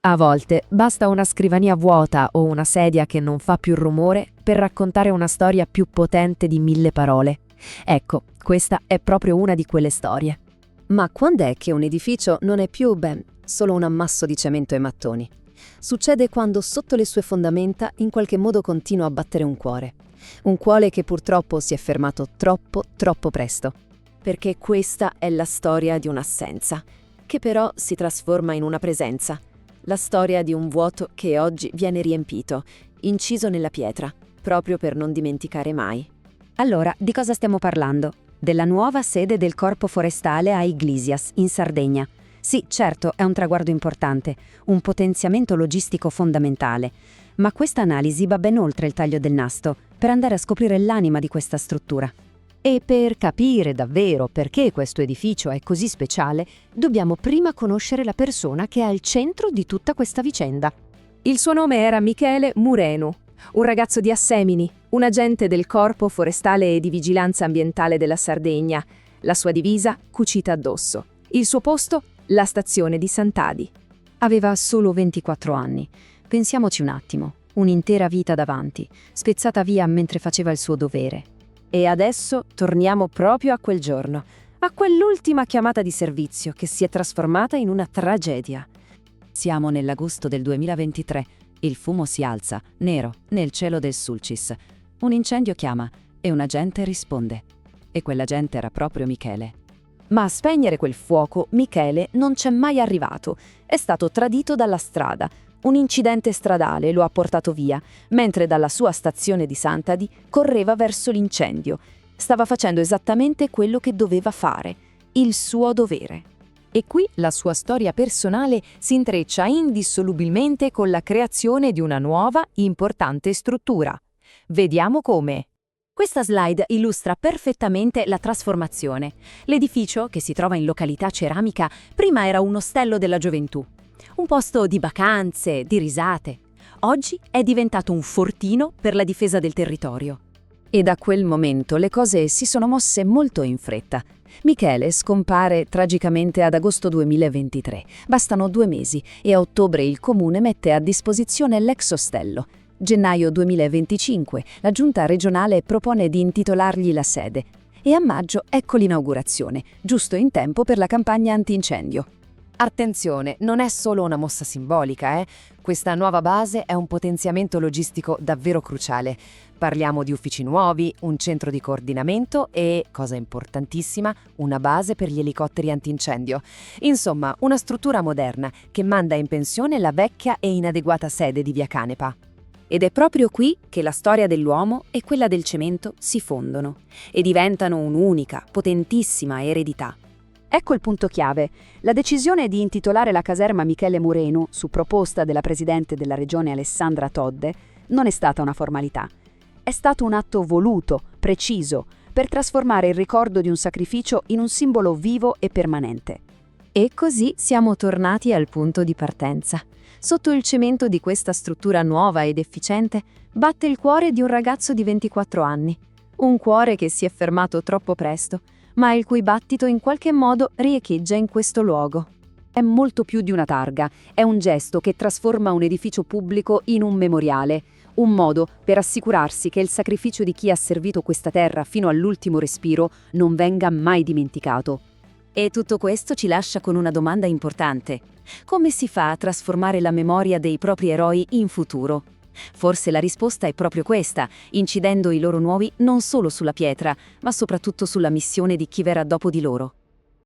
A volte basta una scrivania vuota o una sedia che non fa più rumore per raccontare una storia più potente di 1000 parole. Ecco, questa è proprio una di quelle storie. Ma quando è che un edificio non è più, solo un ammasso di cemento e mattoni? Succede quando sotto le sue fondamenta in qualche modo continua a battere un cuore. Un cuore che purtroppo si è fermato troppo presto. Perché questa è la storia di un'assenza, che però si trasforma in una presenza. La storia di un vuoto che oggi viene riempito, inciso nella pietra, proprio per non dimenticare mai. Allora, di cosa stiamo parlando? Della nuova sede del Corpo Forestale a Iglesias, in Sardegna. Sì, certo, è un traguardo importante, un potenziamento logistico fondamentale. Ma questa analisi va ben oltre il taglio del nastro, per andare a scoprire l'anima di questa struttura. E per capire davvero perché questo edificio è così speciale, dobbiamo prima conoscere la persona che è al centro di tutta questa vicenda. Il suo nome era Michele Murenu, un ragazzo di Assemini, un agente del Corpo Forestale e di Vigilanza Ambientale della Sardegna. La sua divisa cucita addosso. Il suo posto? La stazione di Sant'Adi. Aveva solo 24 anni. Pensiamoci un attimo, un'intera vita davanti, spezzata via mentre faceva il suo dovere. E adesso torniamo proprio a quel giorno, a quell'ultima chiamata di servizio che si è trasformata in una tragedia. Siamo nell'agosto del 2023. Il fumo si alza, nero, nel cielo del Sulcis. Un incendio chiama e un agente risponde. E quell'agente era proprio Michele. Ma a spegnere quel fuoco Michele non c'è mai arrivato. È stato tradito dalla strada. Un incidente stradale lo ha portato via, mentre dalla sua stazione di Sant'Adi correva verso l'incendio. Stava facendo esattamente quello che doveva fare, il suo dovere. E qui la sua storia personale si intreccia indissolubilmente con la creazione di una nuova, importante struttura. Vediamo come. Questa slide illustra perfettamente la trasformazione. L'edificio, che si trova in località Ceramica, prima era un ostello della gioventù. Un posto di vacanze, di risate. Oggi è diventato un fortino per la difesa del territorio. E da quel momento le cose si sono mosse molto in fretta. Michele scompare tragicamente ad agosto 2023. Bastano 2 mesi e a ottobre il comune mette a disposizione l'ex ostello. Gennaio 2025 la giunta regionale propone di intitolargli la sede. E a maggio ecco l'inaugurazione, giusto in tempo per la campagna antincendio. Attenzione, non è solo una mossa simbolica, Questa nuova base è un potenziamento logistico davvero cruciale. Parliamo di uffici nuovi, un centro di coordinamento e, cosa importantissima, una base per gli elicotteri antincendio. Insomma, una struttura moderna che manda in pensione la vecchia e inadeguata sede di Via Canepa. Ed è proprio qui che la storia dell'uomo e quella del cemento si fondono e diventano un'unica, potentissima eredità. Ecco il punto chiave. La decisione di intitolare la caserma Michele Murenu, su proposta della presidente della regione Alessandra Todde, non è stata una formalità. È stato un atto voluto, preciso, per trasformare il ricordo di un sacrificio in un simbolo vivo e permanente. E così siamo tornati al punto di partenza. Sotto il cemento di questa struttura nuova ed efficiente batte il cuore di un ragazzo di 24 anni. Un cuore che si è fermato troppo presto, ma il cui battito in qualche modo riecheggia in questo luogo. È molto più di una targa, è un gesto che trasforma un edificio pubblico in un memoriale, un modo per assicurarsi che il sacrificio di chi ha servito questa terra fino all'ultimo respiro non venga mai dimenticato. E tutto questo ci lascia con una domanda importante. Come si fa a trasformare la memoria dei propri eroi in futuro? Forse la risposta è proprio questa, incidendo i loro nuovi non solo sulla pietra, ma soprattutto sulla missione di chi verrà dopo di loro.